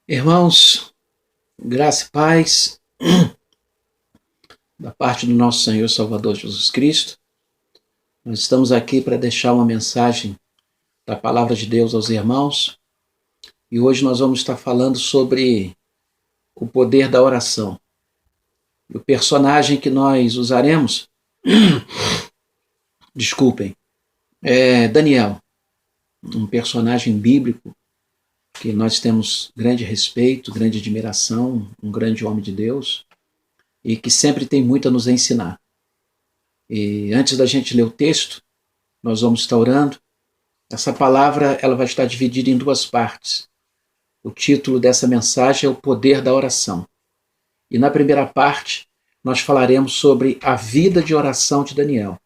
Irmãos, graça e paz da parte do nosso Senhor e Salvador Jesus Cristo. Nós estamos aqui para deixar uma mensagem da palavra de Deus aos irmãos e hoje nós vamos estar falando sobre o poder da oração. E o personagem que nós usaremos, desculpem, é Daniel, um personagem bíblico que nós temos grande respeito, grande admiração, um grande homem de Deus e que sempre tem muito a nos ensinar. E antes da gente ler o texto, nós vamos estar orando. Essa palavra ela vai estar dividida em duas partes. O título dessa mensagem é o poder da oração. E na primeira parte, nós falaremos sobre a vida de oração de Daniel.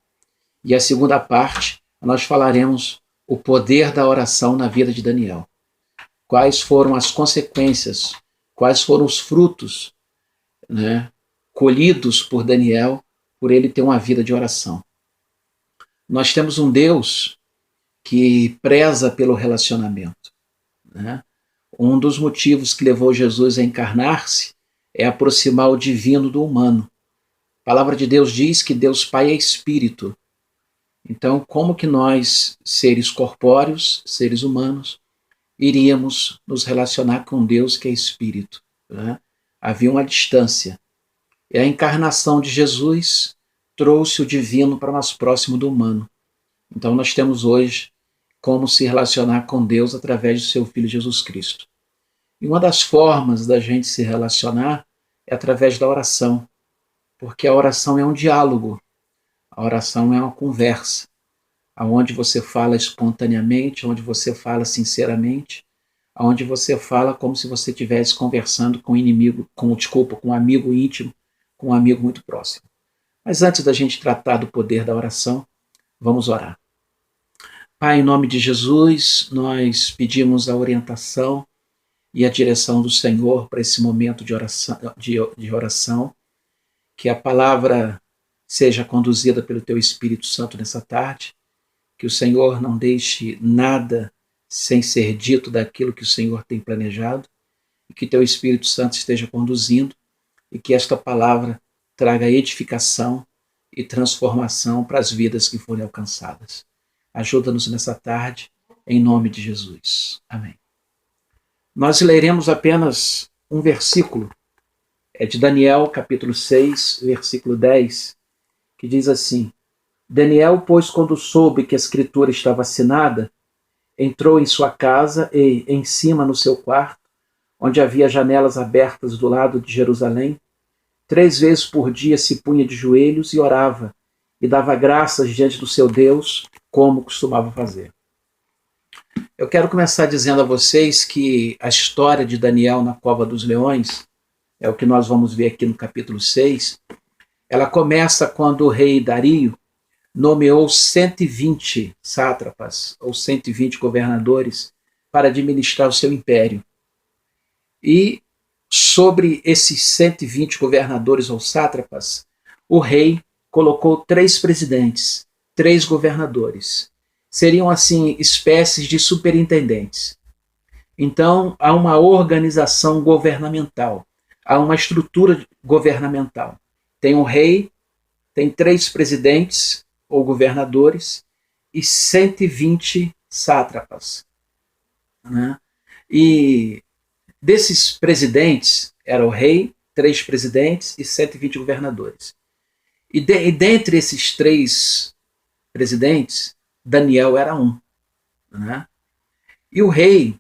E a segunda parte, nós falaremos o poder da oração na vida de Daniel. Quais foram as consequências, quais foram os frutos, colhidos por Daniel, por ele ter uma vida de oração. Nós temos um Deus que preza pelo relacionamento. Um dos motivos que levou Jesus a encarnar-se é aproximar o divino do humano. A palavra de Deus diz que Deus Pai é espírito. Então, como que nós, seres corpóreos, seres humanos, iríamos nos relacionar com Deus que é espírito? Havia uma distância. E a encarnação de Jesus trouxe o divino para mais próximo do humano. Então nós temos hoje como se relacionar com Deus através do seu Filho Jesus Cristo. E uma das formas da gente se relacionar é através da oração, porque a oração é um diálogo, a oração é uma conversa, onde você fala espontaneamente, onde você fala sinceramente, onde você fala como se você estivesse conversando com um inimigo, com um amigo íntimo, com um amigo muito próximo. Mas antes da gente tratar do poder da oração, vamos orar. Pai, em nome de Jesus, nós pedimos a orientação e a direção do Senhor para esse momento de oração, que a palavra seja conduzida pelo Teu Espírito Santo nessa tarde, que o Senhor não deixe nada sem ser dito daquilo que o Senhor tem planejado, e que Teu Espírito Santo esteja conduzindo, e que esta palavra traga edificação e transformação para as vidas que forem alcançadas. Ajuda-nos nessa tarde, em nome de Jesus. Amém. Nós leremos apenas um versículo, é de Daniel, capítulo 6, versículo 10, que diz assim: Daniel, pois, quando soube que a escritura estava assinada, entrou em sua casa e, em cima no seu quarto, onde havia janelas abertas do lado de Jerusalém, 3 vezes por dia se punha de joelhos e orava, e dava graças diante do seu Deus, como costumava fazer. Eu quero começar dizendo a vocês que a história de Daniel na cova dos leões, é o que nós vamos ver aqui no capítulo 6, ela começa quando o rei Dario nomeou 120 sátrapas, ou 120 governadores, para administrar o seu império. E sobre esses 120 governadores ou sátrapas, o rei colocou 3 presidentes, 3 governadores. Seriam, assim, espécies de superintendentes. Então, há uma organização governamental, há uma estrutura governamental. Tem um rei, tem 3 presidentes ou governadores e 120 sátrapas. E desses presidentes, era o rei, 3 presidentes e 120 governadores. E dentre esses 3 presidentes, Daniel era um. E o rei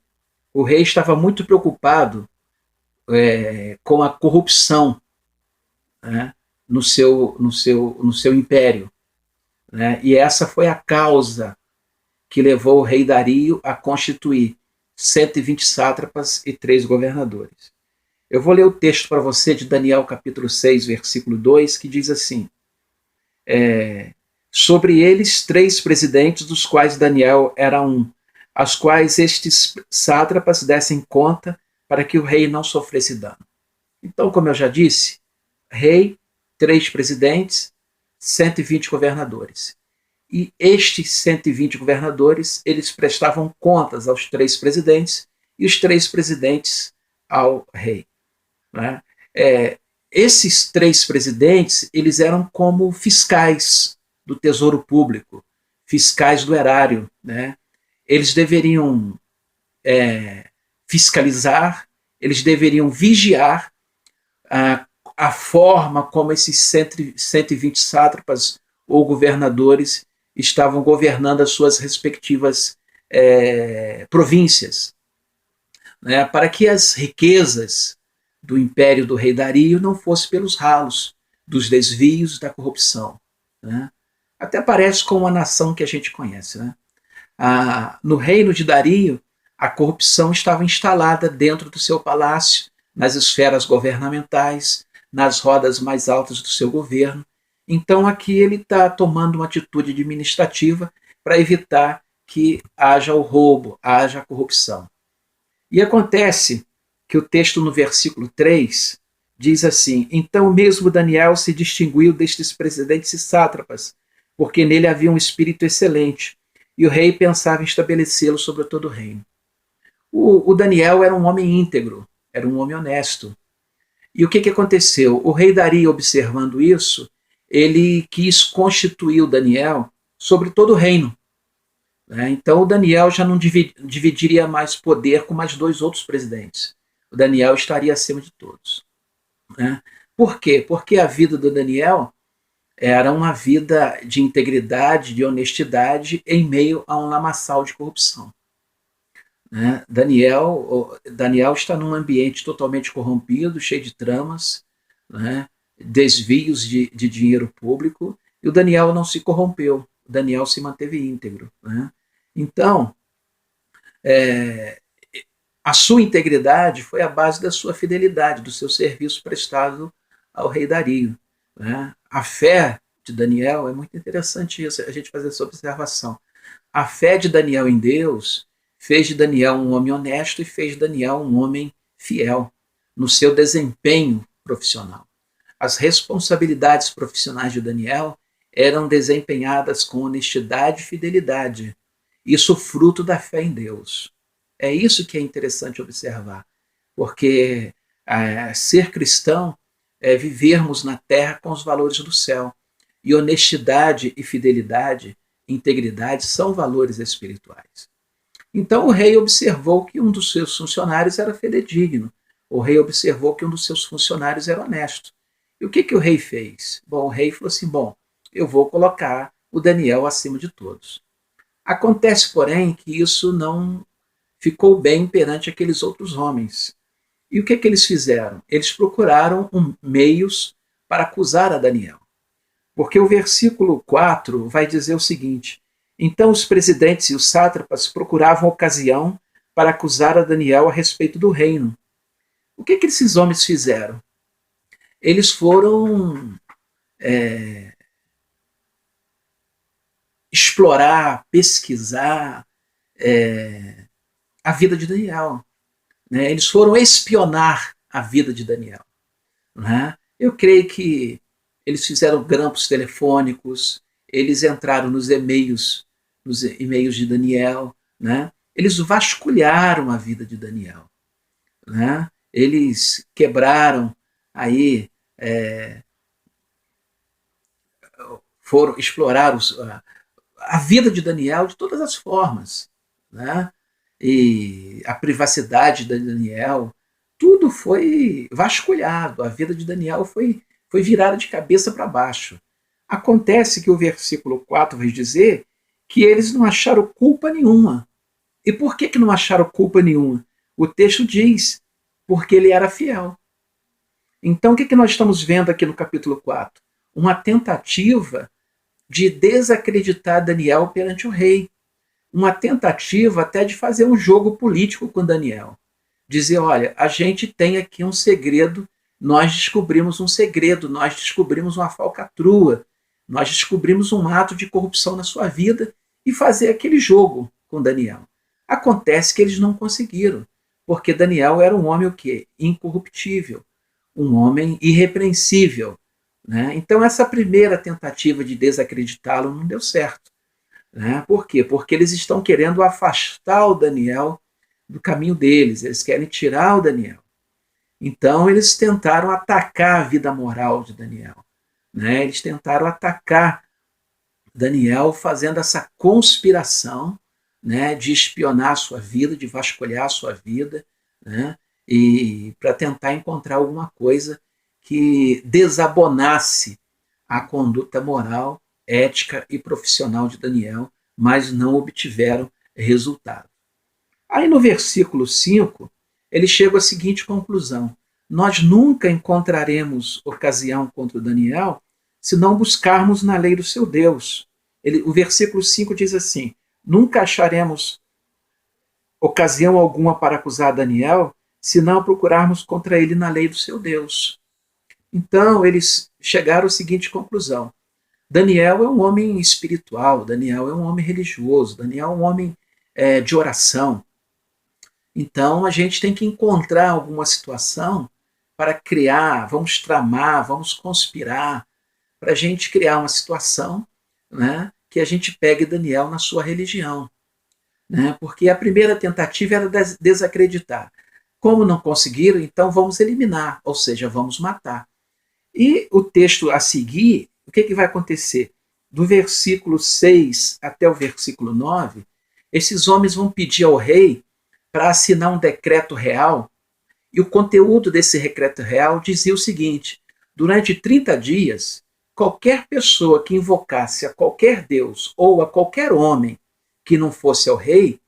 estava muito preocupado com a corrupção no seu império. E essa foi a causa que levou o rei Dario a constituir 120 sátrapas e 3 governadores. Eu vou ler o texto para você de Daniel capítulo 6, versículo 2, que diz assim: sobre eles 3 presidentes, dos quais Daniel era um, aos quais estes sátrapas dessem conta para que o rei não sofresse dano. Então, como eu já disse, rei, 3 presidentes, 120 governadores. E estes 120 governadores, eles prestavam contas aos 3 presidentes, e os 3 presidentes ao rei. Né? Esses três presidentes, eles eram como fiscais do tesouro público, fiscais do erário. Né? Eles deveriam fiscalizar, eles deveriam vigiar a forma como esses 120 sátrapas ou governadores estavam governando as suas respectivas províncias, né, para que as riquezas do império do rei Dario não fossem pelos ralos dos desvios da corrupção. Né? Até parece com uma nação que a gente conhece. Né? No reino de Dario, a corrupção estava instalada dentro do seu palácio, nas esferas governamentais, nas rodas mais altas do seu governo. Então aqui ele está tomando uma atitude administrativa para evitar que haja o roubo, haja a corrupção. E acontece que o texto no versículo 3 diz assim: então mesmo Daniel se distinguiu destes presidentes e sátrapas, porque nele havia um espírito excelente, e o rei pensava em estabelecê-lo sobre todo o reino. O Daniel era um homem íntegro, era um homem honesto. E o que aconteceu? O rei Dario, observando isso, ele quis constituir o Daniel sobre todo o reino. Né? Então o Daniel já não dividiria mais poder com mais dois outros presidentes. O Daniel estaria acima de todos. Né? Por quê? Porque a vida do Daniel era uma vida de integridade, de honestidade, em meio a um lamaçal de corrupção. Né? Daniel está num ambiente totalmente corrompido, cheio de tramas, né? Desvios de dinheiro público, e o Daniel não se corrompeu, o Daniel se manteve íntegro. Né? Então, a sua integridade foi a base da sua fidelidade, do seu serviço prestado ao rei Dario. Né? A fé de Daniel, é muito interessante isso, a gente fazer essa observação. A fé de Daniel em Deus fez de Daniel um homem honesto e fez de Daniel um homem fiel no seu desempenho profissional. As responsabilidades profissionais de Daniel eram desempenhadas com honestidade e fidelidade. Isso fruto da fé em Deus. É isso que é interessante observar, porque ser cristão é vivermos na terra com os valores do céu. E honestidade e fidelidade, integridade são valores espirituais. Então o rei observou que um dos seus funcionários era fidedigno. O rei observou que um dos seus funcionários era honesto. E o que o rei fez? Bom, o rei falou assim, eu vou colocar o Daniel acima de todos. Acontece, porém, que isso não ficou bem perante aqueles outros homens. E o que eles fizeram? Eles procuraram meios para acusar a Daniel. Porque o versículo 4 vai dizer o seguinte: então os presidentes e os sátrapas procuravam ocasião para acusar a Daniel a respeito do reino. O que esses homens fizeram? Eles foram explorar, pesquisar a vida de Daniel. Né? Eles foram espionar a vida de Daniel. Né? Eu creio que eles fizeram grampos telefônicos, eles entraram nos e-mails de Daniel, né? Eles vasculharam a vida de Daniel. Né? Eles quebraram aí, exploraram a vida de Daniel de todas as formas. Né? E a privacidade de Daniel, tudo foi vasculhado, a vida de Daniel foi virada de cabeça para baixo. Acontece que o versículo 4 vai dizer que eles não acharam culpa nenhuma. E por que não acharam culpa nenhuma? O texto diz, porque ele era fiel. Então o que nós estamos vendo aqui no capítulo 4? Uma tentativa de desacreditar Daniel perante o rei. Uma tentativa até de fazer um jogo político com Daniel. Dizer, olha, a gente tem aqui um segredo, nós descobrimos um segredo, nós descobrimos uma falcatrua, nós descobrimos um ato de corrupção na sua vida e fazer aquele jogo com Daniel. Acontece que eles não conseguiram, porque Daniel era um homem o quê? Incorruptível, um homem irrepreensível. Né? Então essa primeira tentativa de desacreditá-lo não deu certo. Né? Por quê? Porque eles estão querendo afastar o Daniel do caminho deles, eles querem tirar o Daniel. Então, eles tentaram atacar a vida moral de Daniel. Né? Eles tentaram atacar Daniel fazendo essa conspiração, né, de espionar a sua vida, de vasculhar a sua vida, né, e para tentar encontrar alguma coisa que desabonasse a conduta moral, ética e profissional de Daniel, mas não obtiveram resultado. Aí no versículo 5, ele chega à seguinte conclusão: nós nunca encontraremos ocasião contra Daniel se não buscarmos na lei do seu Deus. O versículo 5 diz assim: nunca acharemos ocasião alguma para acusar Daniel se não procurarmos contra ele na lei do seu Deus. Então, eles chegaram à seguinte conclusão: Daniel é um homem espiritual, Daniel é um homem religioso, Daniel é um homem de oração. Então, a gente tem que encontrar alguma situação para criar, vamos tramar, vamos conspirar, para a gente criar uma situação, né, que a gente pegue Daniel na sua religião. Né, porque a primeira tentativa era desacreditar. Como não conseguiram, então vamos eliminar, ou seja, vamos matar. E o texto a seguir, o que vai acontecer? Do versículo 6 até o versículo 9, esses homens vão pedir ao rei para assinar um decreto real, e o conteúdo desse decreto real dizia o seguinte: durante 30 dias, qualquer pessoa que invocasse a qualquer deus ou a qualquer homem que não fosse ao rei,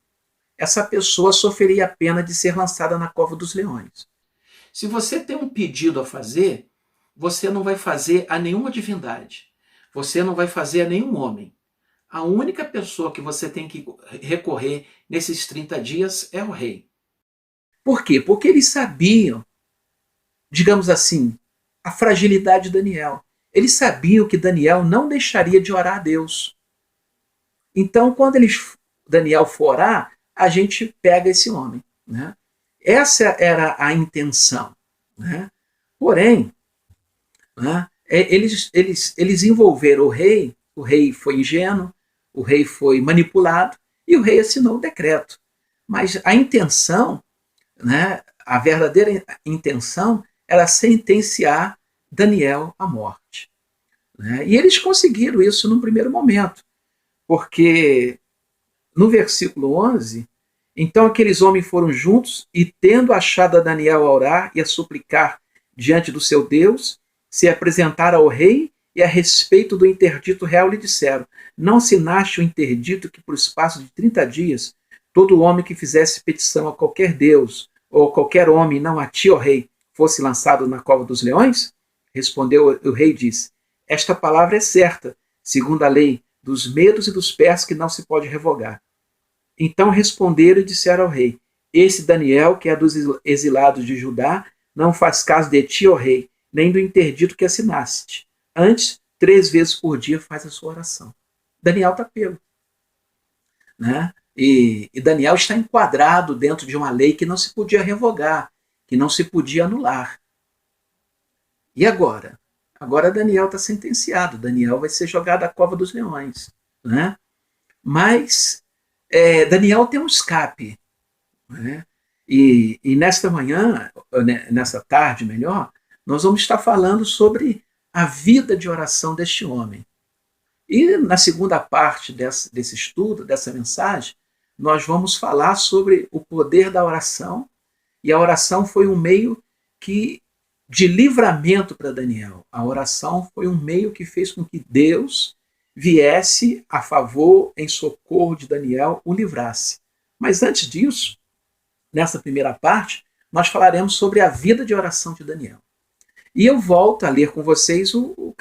essa pessoa sofreria a pena de ser lançada na cova dos leões. Se você tem um pedido a fazer, você não vai fazer a nenhuma divindade, você não vai fazer a nenhum homem. A única pessoa que você tem que recorrer nesses 30 dias é o rei. Por quê? Porque eles sabiam, digamos assim, a fragilidade de Daniel. Eles sabiam que Daniel não deixaria de orar a Deus. Então, quando Daniel for orar, a gente pega esse homem. Né? Essa era a intenção. Né? Porém, né, eles envolveram o rei foi ingênuo, o rei foi manipulado e o rei assinou o decreto. Mas a intenção, né, a verdadeira intenção era sentenciar Daniel à morte. Né? E eles conseguiram isso num primeiro momento, porque no versículo 11, então aqueles homens foram juntos e, tendo achado a Daniel a orar e a suplicar diante do seu Deus, se apresentaram ao rei e, a respeito do interdito real, lhe disseram: não assinaste o interdito que, por espaço de 30 dias, todo homem que fizesse petição a qualquer deus ou a qualquer homem, não a ti, ó rei, fosse lançado na cova dos leões? Respondeu o rei e disse: esta palavra é certa, segundo a lei dos medos e dos persas, que não se pode revogar. Então responderam e disseram ao rei: esse Daniel, que é dos exilados de Judá, não faz caso de ti, ó rei, nem do interdito que assinaste. Antes, 3 vezes por dia faz a sua oração. Daniel está pego. Né? E Daniel está enquadrado dentro de uma lei que não se podia revogar, que não se podia anular. E agora? Agora Daniel está sentenciado. Daniel vai ser jogado à cova dos leões. Né? Mas Daniel tem um escape. Né? E nesta manhã, nessa tarde melhor, nós vamos estar falando sobre a vida de oração deste homem. E na segunda parte desse estudo, dessa mensagem, nós vamos falar sobre o poder da oração, e a oração foi um meio de livramento para Daniel. A oração foi um meio que fez com que Deus viesse a favor, em socorro de Daniel, o livrasse. Mas antes disso, nessa primeira parte, nós falaremos sobre a vida de oração de Daniel. E eu volto a ler com vocês o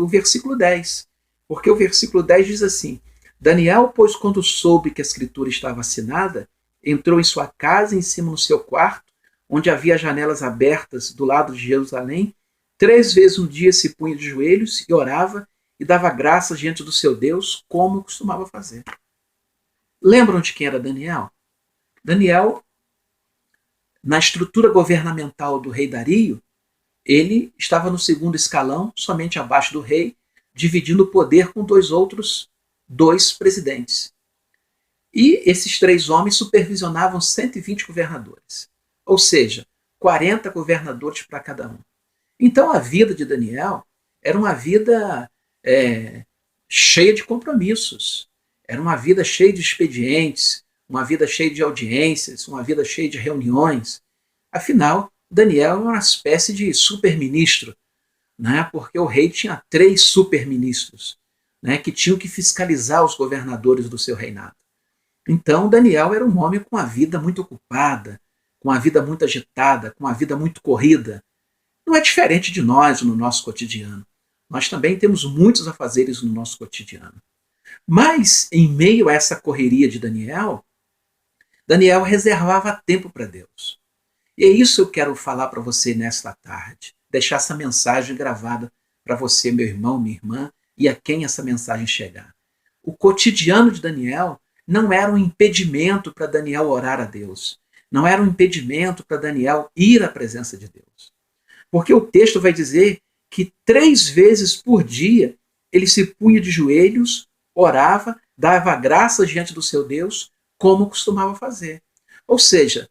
versículo 10, porque o versículo 10 diz assim: Daniel, pois, quando soube que a escritura estava assinada, entrou em sua casa, em cima no seu quarto, onde havia janelas abertas do lado de Jerusalém, 3 vezes no dia se punha de joelhos e orava e dava graças diante do seu Deus, como costumava fazer. Lembram de quem era Daniel? Daniel, na estrutura governamental do rei Dario, ele estava no segundo escalão, somente abaixo do rei, dividindo o poder com 2 presidentes. E esses 3 homens supervisionavam 120 governadores. Ou seja, 40 governadores para cada um. Então a vida de Daniel era uma vida cheia de compromissos, era uma vida cheia de expedientes, uma vida cheia de audiências, uma vida cheia de reuniões. Afinal, Daniel era uma espécie de superministro, né? Porque o rei tinha 3 superministros, né? Que tinham que fiscalizar os governadores do seu reinado. Então, Daniel era um homem com a vida muito ocupada, com a vida muito agitada, com a vida muito corrida. Não é diferente de nós no nosso cotidiano. Nós também temos muitos afazeres no nosso cotidiano. Mas, em meio a essa correria de Daniel, Daniel reservava tempo para Deus. E é isso que eu quero falar para você nesta tarde. Deixar essa mensagem gravada para você, meu irmão, minha irmã, e a quem essa mensagem chegar. O cotidiano de Daniel não era um impedimento para Daniel orar a Deus. Não era um impedimento para Daniel ir à presença de Deus. Porque o texto vai dizer que 3 vezes por dia ele se punha de joelhos, orava, dava graças diante do seu Deus, como costumava fazer. Ou seja,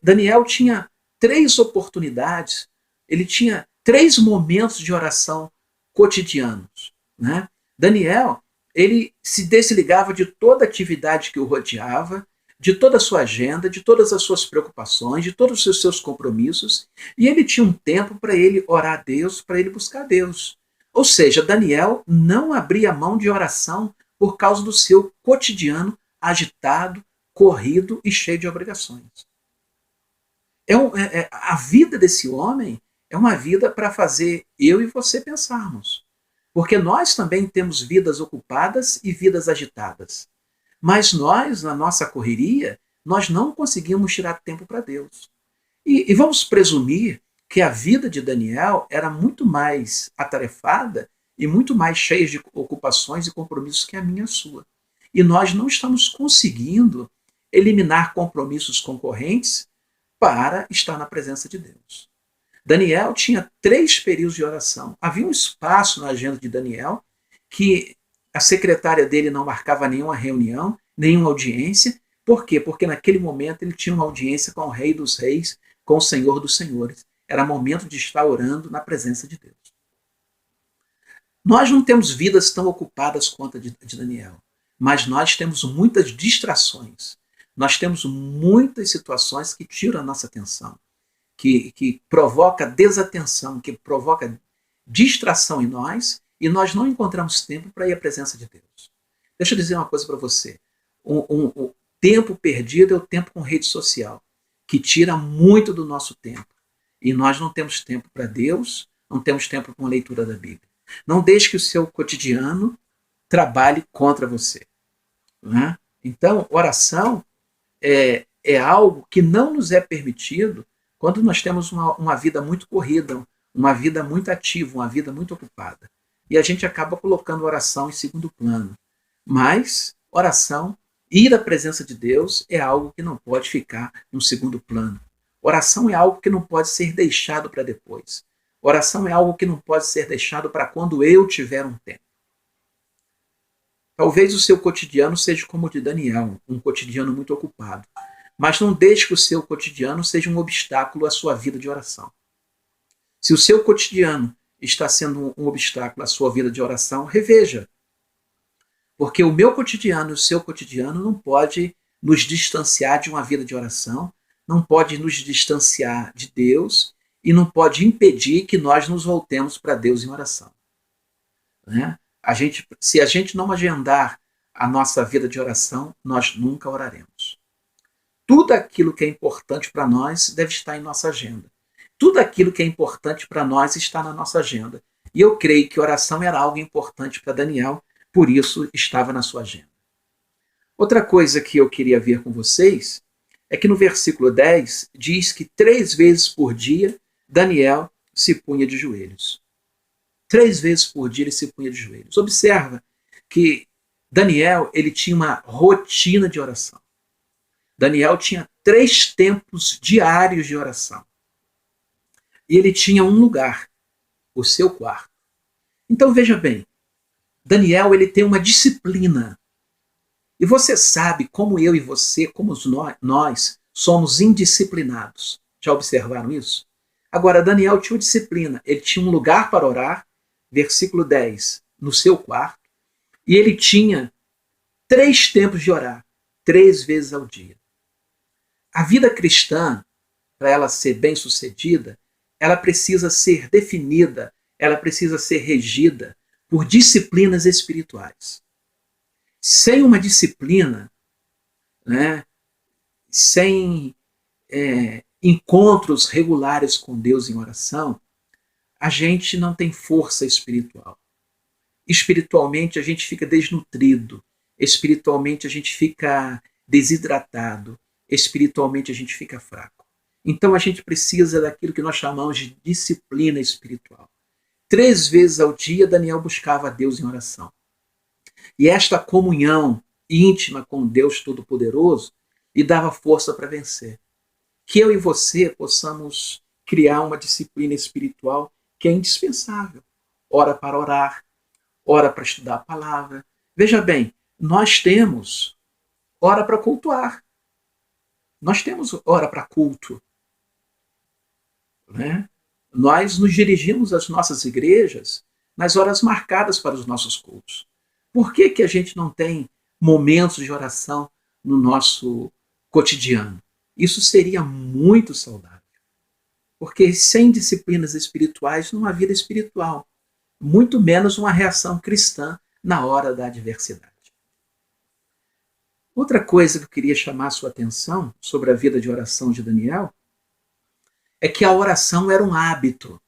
Daniel tinha 3 oportunidades, ele tinha 3 momentos de oração cotidianos. Né? Daniel, ele se desligava de toda a atividade que o rodeava, de toda a sua agenda, de todas as suas preocupações, de todos os seus compromissos, e ele tinha um tempo para ele orar a Deus, para ele buscar a Deus. Ou seja, Daniel não abria mão de oração por causa do seu cotidiano agitado, corrido e cheio de obrigações. A vida desse homem é uma vida para fazer eu e você pensarmos. Porque nós também temos vidas ocupadas e vidas agitadas. Mas nós, na nossa correria, nós não conseguimos tirar tempo para Deus. E vamos presumir que a vida de Daniel era muito mais atarefada e muito mais cheia de ocupações e compromissos que a minha e a sua. E nós não estamos conseguindo eliminar compromissos concorrentes para estar na presença de Deus. Daniel tinha 3 períodos de oração. Havia um espaço na agenda de Daniel que a secretária dele não marcava nenhuma reunião, nenhuma audiência. Por quê? Porque naquele momento ele tinha uma audiência com o Rei dos Reis, com o Senhor dos Senhores. Era momento de estar orando na presença de Deus. Nós não temos vidas tão ocupadas quanto a de Daniel, mas nós temos muitas distrações. Nós temos muitas situações que tiram a nossa atenção, que provoca desatenção, que provoca distração em nós, e nós não encontramos tempo para ir à presença de Deus. Deixa eu dizer uma coisa para você. O tempo perdido é o tempo com rede social, que tira muito do nosso tempo. E nós não temos tempo para Deus, não temos tempo para a leitura da Bíblia. Não deixe que o seu cotidiano trabalhe contra você. Né? Então, oração é algo que não nos é permitido quando nós temos uma vida muito corrida, uma vida muito ativa, uma vida muito ocupada. E a gente acaba colocando oração em segundo plano. Mas oração, ir à presença de Deus, é algo que não pode ficar no segundo plano. Oração é algo que não pode ser deixado para depois. Oração é algo que não pode ser deixado para quando eu tiver um tempo. Talvez o seu cotidiano seja como o de Daniel, um cotidiano muito ocupado. Mas não deixe que o seu cotidiano seja um obstáculo à sua vida de oração. Se o seu cotidiano está sendo um obstáculo à sua vida de oração, reveja. Porque o meu cotidiano e o seu cotidiano não pode nos distanciar de uma vida de oração, não pode nos distanciar de Deus e não pode impedir que nós nos voltemos para Deus em oração. Né? Se a gente não agendar a nossa vida de oração, nós nunca oraremos. Tudo aquilo que é importante para nós deve estar em nossa agenda. Tudo aquilo que é importante para nós está na nossa agenda. E eu creio que oração era algo importante para Daniel, por isso estava na sua agenda. Outra coisa que eu queria ver com vocês é que no versículo 10 diz que 3 vezes por dia Daniel se punha de joelhos. 3 vezes por dia ele se punha de joelhos. Observa que Daniel ele tinha uma rotina de oração. Daniel tinha 3 tempos diários de oração. E ele tinha um lugar, o seu quarto. Então veja bem, Daniel ele tem uma disciplina. E você sabe como eu e você, como nós somos indisciplinados. Já observaram isso? Agora, Daniel tinha uma disciplina. Ele tinha um lugar para orar, versículo 10, no seu quarto, e ele tinha 3 tempos de orar, 3 vezes ao dia. A vida cristã, para ela ser bem-sucedida, ela precisa ser definida, ela precisa ser regida por disciplinas espirituais. Sem uma disciplina, né, sem encontros regulares com Deus em oração, a gente não tem força espiritual. Espiritualmente a gente fica desnutrido, espiritualmente a gente fica desidratado, espiritualmente a gente fica fraco. Então a gente precisa daquilo que nós chamamos de disciplina espiritual. 3 vezes ao dia Daniel buscava a Deus em oração. E esta comunhão íntima com Deus Todo-Poderoso lhe dava força para vencer. Que eu e você possamos criar uma disciplina espiritual que é indispensável. Ora para orar, ora para estudar a palavra. Veja bem, nós temos hora para cultuar. Nós temos hora para culto. Né? Nós nos dirigimos às nossas igrejas nas horas marcadas para os nossos cultos. Por que, que a gente não tem momentos de oração no nosso cotidiano? Isso seria muito saudável. Porque sem disciplinas espirituais não há vida espiritual. Muito menos uma reação cristã na hora da adversidade. Outra coisa que eu queria chamar a sua atenção sobre a vida de oração de Daniel é que a oração era um hábito.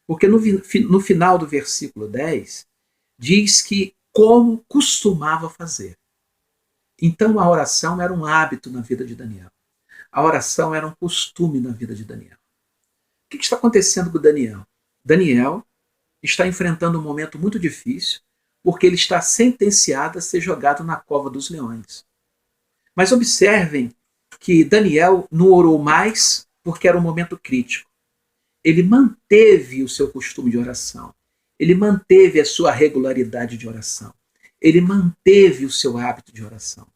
Porque no final do versículo 10, diz que como costumava fazer. Então a oração era um hábito na vida de Daniel. A oração era um costume na vida de Daniel. O que está acontecendo com Daniel? Daniel está enfrentando um momento muito difícil, porque ele está sentenciado a ser jogado na cova dos leões. Mas observem que Daniel não orou mais porque era um momento crítico. Ele manteve o seu costume de oração. Ele manteve a sua regularidade de oração. Ele manteve o seu hábito de oração.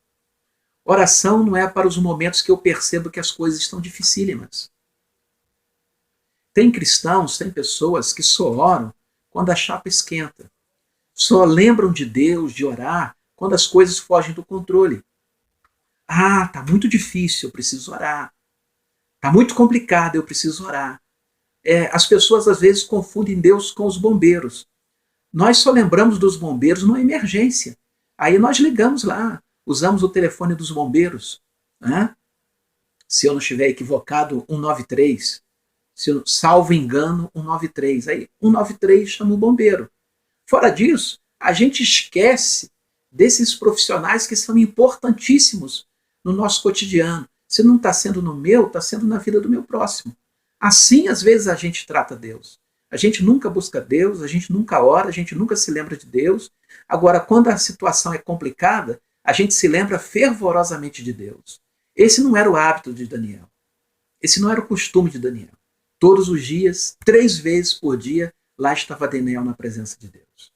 Oração não é para os momentos que eu percebo que as coisas estão dificílimas. Tem cristãos, tem pessoas que só oram quando a chapa esquenta. Só lembram de Deus, de orar, quando as coisas fogem do controle. Ah, está muito difícil, eu preciso orar. Está muito complicado, eu preciso orar. As pessoas às vezes confundem Deus com os bombeiros. Nós só lembramos dos bombeiros numa emergência. Aí nós ligamos lá, usamos o telefone dos bombeiros. Né? Se eu não estiver equivocado, 193. Se eu, salvo engano, 193. Aí 193 chama o bombeiro. Fora disso, a gente esquece desses profissionais que são importantíssimos no nosso cotidiano. Se não está sendo no meu, está sendo na vida do meu próximo. Assim, às vezes, a gente trata Deus. A gente nunca busca Deus, a gente nunca ora, a gente nunca se lembra de Deus. Agora, quando a situação é complicada, a gente se lembra fervorosamente de Deus. Esse não era o hábito de Daniel. Esse não era o costume de Daniel. Todos os dias, 3 vezes por dia, lá estava Daniel na presença de Deus.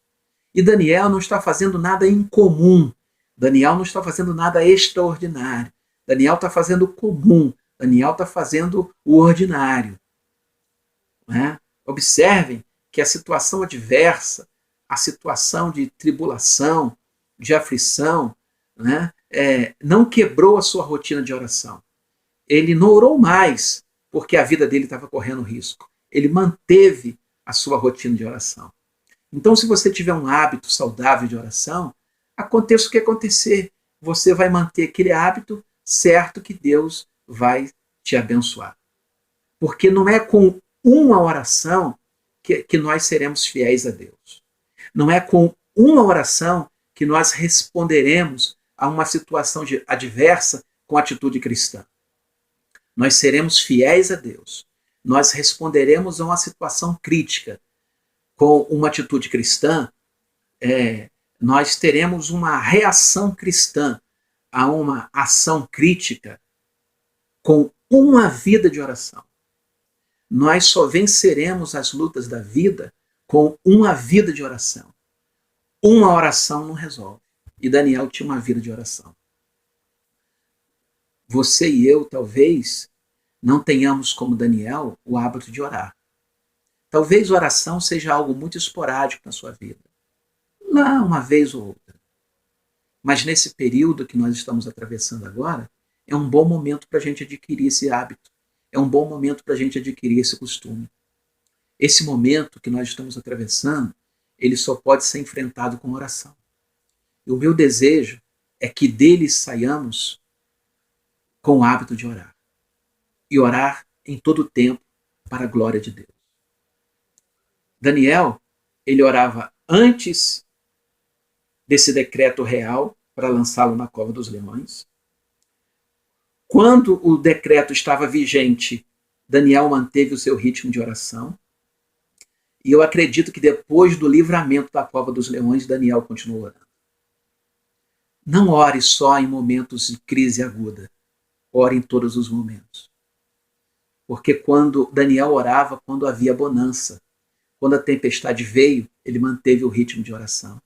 E Daniel não está fazendo nada incomum. Daniel não está fazendo nada extraordinário. Daniel está fazendo o comum. Daniel está fazendo o ordinário. Né? Observem que a situação adversa, a situação de tribulação, de aflição, né, não quebrou a sua rotina de oração. Ele não orou mais porque a vida dele estava correndo risco. Ele manteve a sua rotina de oração. Então, se você tiver um hábito saudável de oração, aconteça o que acontecer, você vai manter aquele hábito, certo que Deus vai te abençoar. Porque não é com uma oração que nós seremos fiéis a Deus. Não é com uma oração que nós responderemos a uma situação adversa com atitude cristã. Nós seremos fiéis a Deus. Nós responderemos a uma situação crítica com uma atitude cristã. Nós teremos uma reação cristã a uma ação crítica com uma vida de oração. Nós só venceremos as lutas da vida com uma vida de oração. Uma oração não resolve. E Daniel tinha uma vida de oração. Você e eu, talvez, não tenhamos, como Daniel, o hábito de orar. Talvez oração seja algo muito esporádico na sua vida. Lá, uma vez ou outra. Mas nesse período que nós estamos atravessando agora, é um bom momento para a gente adquirir esse hábito. É um bom momento para a gente adquirir esse costume. Esse momento que nós estamos atravessando, ele só pode ser enfrentado com oração. E o meu desejo é que dele saiamos com o hábito de orar. E orar em todo o tempo para a glória de Deus. Daniel, ele orava antes desse decreto real para lançá-lo na cova dos leões. Quando o decreto estava vigente, Daniel manteve o seu ritmo de oração. E eu acredito que depois do livramento da cova dos leões, Daniel continuou orando. Não ore só em momentos de crise aguda. Ore em todos os momentos. Porque quando Daniel orava, quando havia bonança, quando a tempestade veio, ele manteve o ritmo de oração.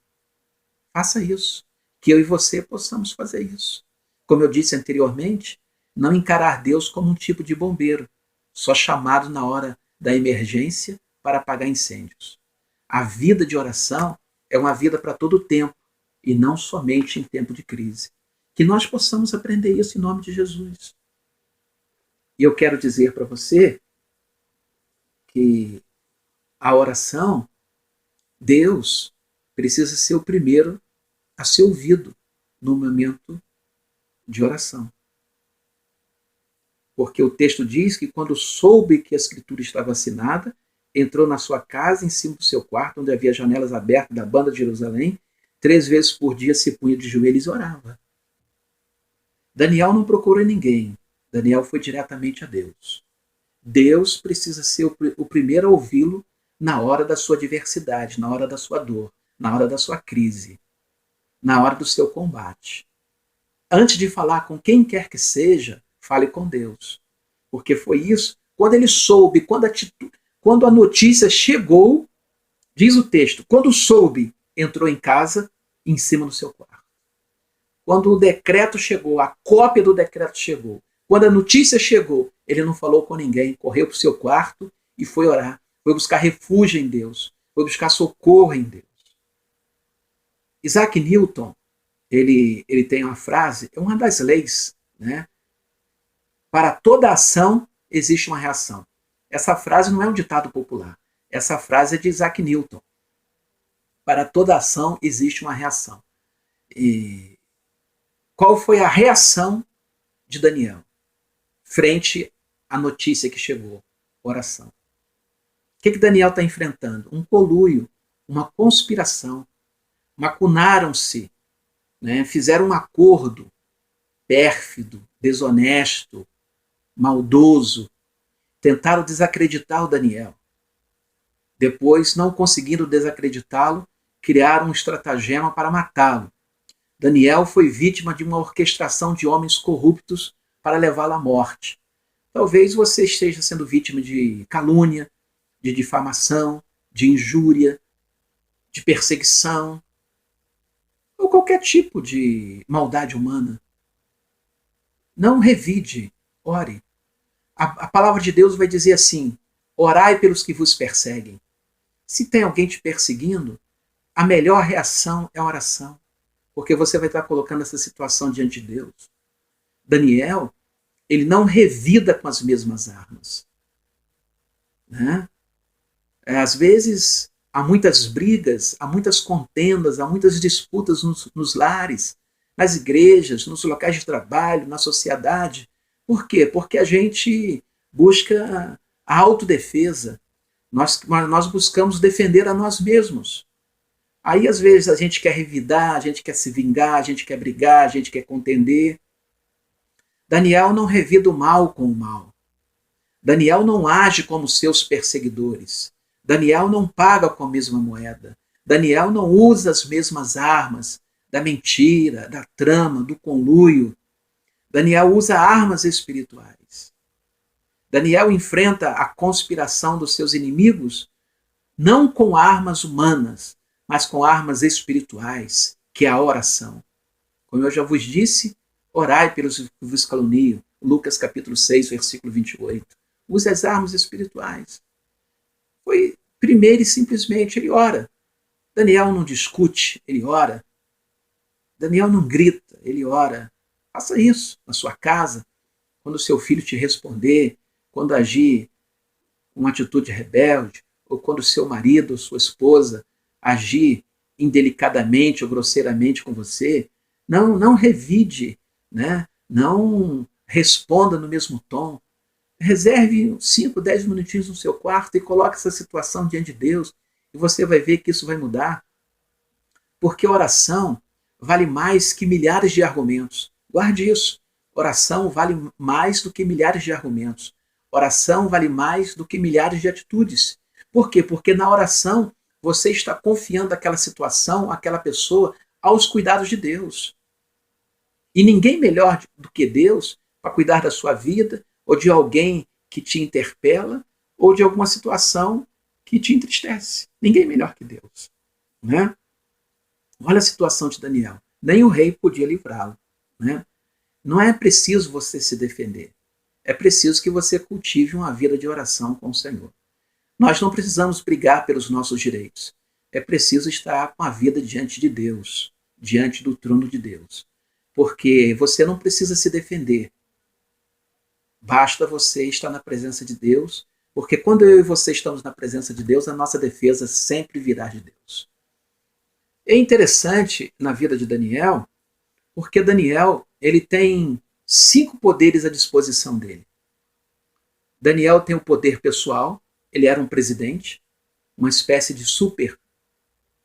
Faça isso. Que eu e você possamos fazer isso. Como eu disse anteriormente, não encarar Deus como um tipo de bombeiro, só chamado na hora da emergência para apagar incêndios. A vida de oração é uma vida para todo o tempo, e não somente em tempo de crise. Que nós possamos aprender isso em nome de Jesus. E eu quero dizer para você que a oração, Deus precisa ser o primeiro a ser ouvido no momento de oração. Porque o texto diz que quando soube que a escritura estava assinada, entrou na sua casa, em cima do seu quarto, onde havia janelas abertas da banda de Jerusalém, 3 vezes por dia se punha de joelhos e orava. Daniel não procurou ninguém. Daniel foi diretamente a Deus. Deus precisa ser o primeiro a ouvi-lo na hora da sua adversidade, na hora da sua dor, na hora da sua crise, na hora do seu combate. Antes de falar com quem quer que seja, fale com Deus. Porque foi isso, quando ele soube, quando a notícia chegou, diz o texto, quando soube, entrou em casa, em cima do seu quarto. Quando o decreto chegou, a cópia do decreto chegou, quando a notícia chegou, ele não falou com ninguém, correu para o seu quarto e foi orar, foi buscar refúgio em Deus, foi buscar socorro em Deus. Isaac Newton, ele tem uma frase, é uma das leis, né? Para toda ação existe uma reação. Essa frase não é um ditado popular. Essa frase é de Isaac Newton. Para toda ação existe uma reação. E qual foi a reação de Daniel frente à notícia que chegou? Oração. O que Daniel está enfrentando? Um conluio, uma conspiração. Macunaram-se, né? Fizeram um acordo pérfido, desonesto, maldoso. Tentaram desacreditar o Daniel. Depois, não conseguindo desacreditá-lo, criaram um estratagema para matá-lo. Daniel foi vítima de uma orquestração de homens corruptos para levá-lo à morte. Talvez você esteja sendo vítima de calúnia, de difamação, de injúria, de perseguição, ou qualquer tipo de maldade humana. Não revide, ore. A palavra de Deus vai dizer assim, orai pelos que vos perseguem. Se tem alguém te perseguindo, a melhor reação é a oração, porque você vai estar colocando essa situação diante de Deus. Daniel, ele não revida com as mesmas armas. Né? Às vezes, há muitas brigas, há muitas contendas, há muitas disputas nos lares, nas igrejas, nos locais de trabalho, na sociedade. Por quê? Porque a gente busca a autodefesa. Nós buscamos defender a nós mesmos. Aí, às vezes, a gente quer revidar, a gente quer se vingar, a gente quer brigar, a gente quer contender. Daniel não revida o mal com o mal. Daniel não age como seus perseguidores. Daniel não paga com a mesma moeda. Daniel não usa as mesmas armas da mentira, da trama, do conluio. Daniel usa armas espirituais. Daniel enfrenta a conspiração dos seus inimigos não com armas humanas, mas com armas espirituais, que é a oração. Como eu já vos disse, orai pelos que vos caluniam, Lucas capítulo 6, versículo 28. Use as armas espirituais. Foi primeiro e simplesmente ele ora. Daniel não discute, ele ora. Daniel não grita, ele ora. Faça isso na sua casa, quando o seu filho te responder, quando agir com uma atitude rebelde, ou quando o seu marido ou sua esposa agir indelicadamente ou grosseiramente com você, não revide, né? Não responda no mesmo tom. Reserve 5, 10 minutinhos no seu quarto e coloque essa situação diante de Deus e você vai ver que isso vai mudar. Porque oração vale mais que milhares de argumentos. Guarde isso. Oração vale mais do que milhares de argumentos. Oração vale mais do que milhares de atitudes. Por quê? Porque na oração você está confiando aquela situação, aquela pessoa, aos cuidados de Deus. E ninguém melhor do que Deus para cuidar da sua vida, ou de alguém que te interpela, ou de alguma situação que te entristece. Ninguém melhor que Deus. Né? Olha a situação de Daniel. Nem o rei podia livrá-lo. Né? Não é preciso você se defender. É preciso que você cultive uma vida de oração com o Senhor. Nós não precisamos brigar pelos nossos direitos. É preciso estar com a vida diante de Deus, diante do trono de Deus. Porque você não precisa se defender. Basta você estar na presença de Deus, porque quando eu e você estamos na presença de Deus, a nossa defesa sempre virá de Deus. É interessante na vida de Daniel, porque Daniel ele tem 5 poderes à disposição dele. Daniel tem o poder pessoal, ele era um presidente, uma espécie de super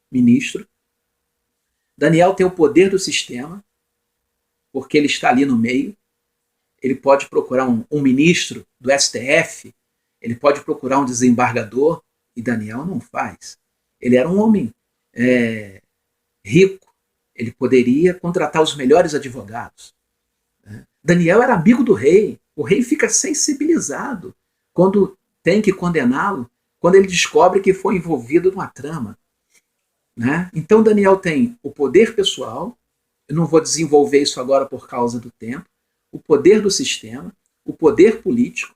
ministro. Daniel tem o poder do sistema, porque ele está ali no meio. Ele pode procurar um ministro do STF, ele pode procurar um desembargador, e Daniel não faz. Ele era um homem rico, ele poderia contratar os melhores advogados. Daniel era amigo do rei, o rei fica sensibilizado quando tem que condená-lo, quando ele descobre que foi envolvido numa trama. Né? Então Daniel tem o poder pessoal, eu não vou desenvolver isso agora por causa do tempo, o poder do sistema, o poder político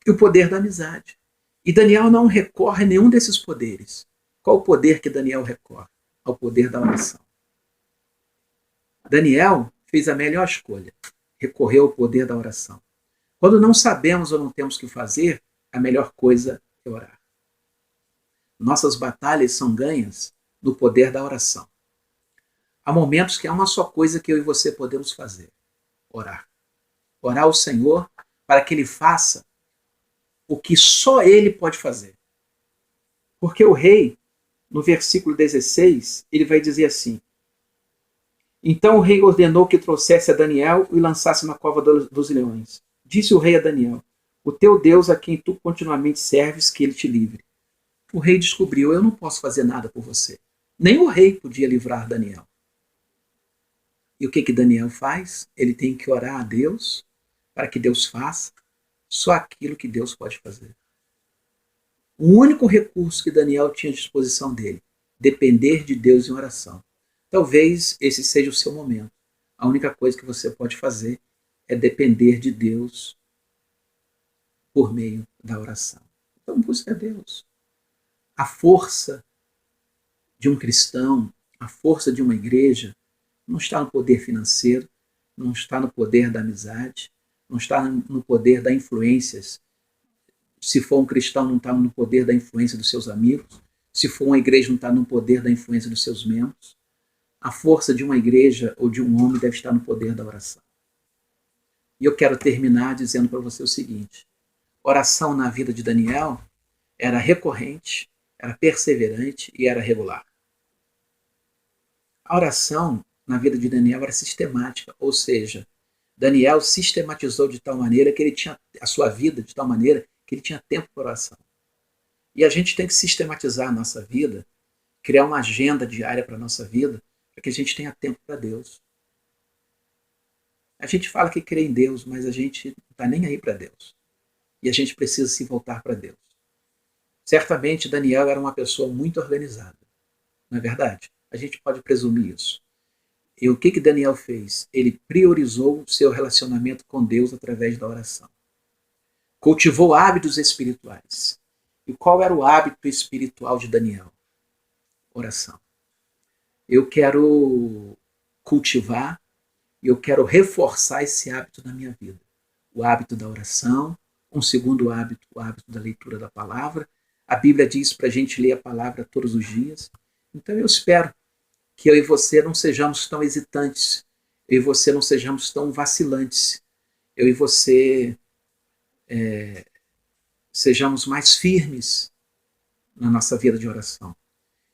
e o poder da amizade. E Daniel não recorre a nenhum desses poderes. Qual o poder que Daniel recorre? Ao poder da oração. Daniel fez a melhor escolha, recorreu ao poder da oração. Quando não sabemos ou não temos o que fazer, a melhor coisa é orar. Nossas batalhas são ganhas no poder da oração. Há momentos que há uma só coisa que eu e você podemos fazer: orar. Orar ao Senhor para que Ele faça o que só Ele pode fazer. Porque o rei, no versículo 16, ele vai dizer assim: então o rei ordenou que trouxesse a Daniel e lançasse na cova dos leões. Disse o rei a Daniel: o teu Deus a quem tu continuamente serves, que ele te livre. O rei descobriu: eu não posso fazer nada por você. Nem o rei podia livrar Daniel. E o que Daniel faz? Ele tem que orar a Deus para que Deus faça só aquilo que Deus pode fazer. O único recurso que Daniel tinha à disposição dele: depender de Deus em oração. Talvez esse seja o seu momento. A única coisa que você pode fazer é depender de Deus por meio da oração. Então busque a Deus. A força de um cristão, a força de uma igreja, não está no poder financeiro, não está no poder da amizade, não está no poder das influências. Se for um cristão, não está no poder da influência dos seus amigos. Se for uma igreja, não está no poder da influência dos seus membros. A força de uma igreja ou de um homem deve estar no poder da oração. E eu quero terminar dizendo para você o seguinte: oração na vida de Daniel era recorrente, era perseverante e era regular. A oração na vida de Daniel era sistemática, ou seja, Daniel sistematizou de tal maneira que ele tinha a sua vida de tal maneira que ele tinha tempo para oração. E a gente tem que sistematizar a nossa vida, criar uma agenda diária para a nossa vida, para que a gente tenha tempo para Deus. A gente fala que crê em Deus, mas a gente não está nem aí para Deus. E a gente precisa se voltar para Deus. Certamente Daniel era uma pessoa muito organizada. Não é verdade? A gente pode presumir isso. E o que Daniel fez? Ele priorizou o seu relacionamento com Deus através da oração. Cultivou hábitos espirituais. E qual era o hábito espiritual de Daniel? Oração. Eu quero cultivar e eu quero reforçar esse hábito na minha vida. O hábito da oração, um segundo hábito, o hábito da leitura da palavra. A Bíblia diz para a gente ler a palavra todos os dias. Então eu espero que eu e você não sejamos tão hesitantes, eu e você não sejamos tão vacilantes, eu e você sejamos mais firmes na nossa vida de oração.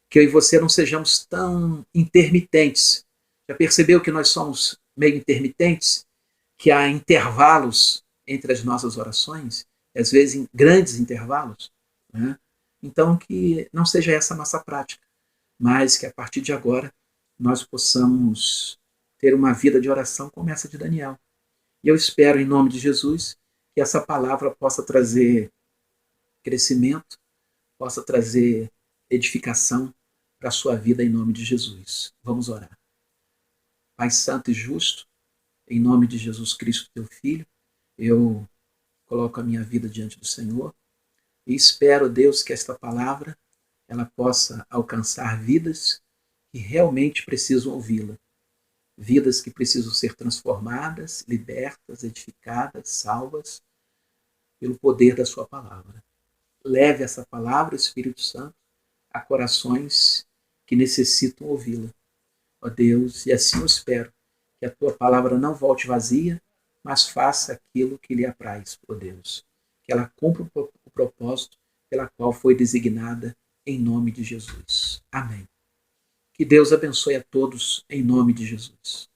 Que eu e você não sejamos tão intermitentes. Já percebeu que nós somos meio intermitentes? Que há intervalos entre as nossas orações, às vezes em grandes intervalos, né? Então que não seja essa a nossa prática, mas que a partir de agora nós possamos ter uma vida de oração como essa de Daniel. E eu espero, em nome de Jesus, que essa palavra possa trazer crescimento, possa trazer edificação para a sua vida, em nome de Jesus. Vamos orar. Pai Santo e Justo, em nome de Jesus Cristo, teu Filho, eu coloco a minha vida diante do Senhor e espero, Deus, que esta palavra ela possa alcançar vidas que realmente precisam ouvi-la. Vidas que precisam ser transformadas, libertas, edificadas, salvas pelo poder da sua palavra. Leve essa palavra, Espírito Santo, a corações que necessitam ouvi-la. Ó Deus, e assim eu espero que a tua palavra não volte vazia, mas faça aquilo que lhe apraz, ó Deus. Que ela cumpra o propósito pela qual foi designada, em nome de Jesus. Amém. Que Deus abençoe a todos, em nome de Jesus.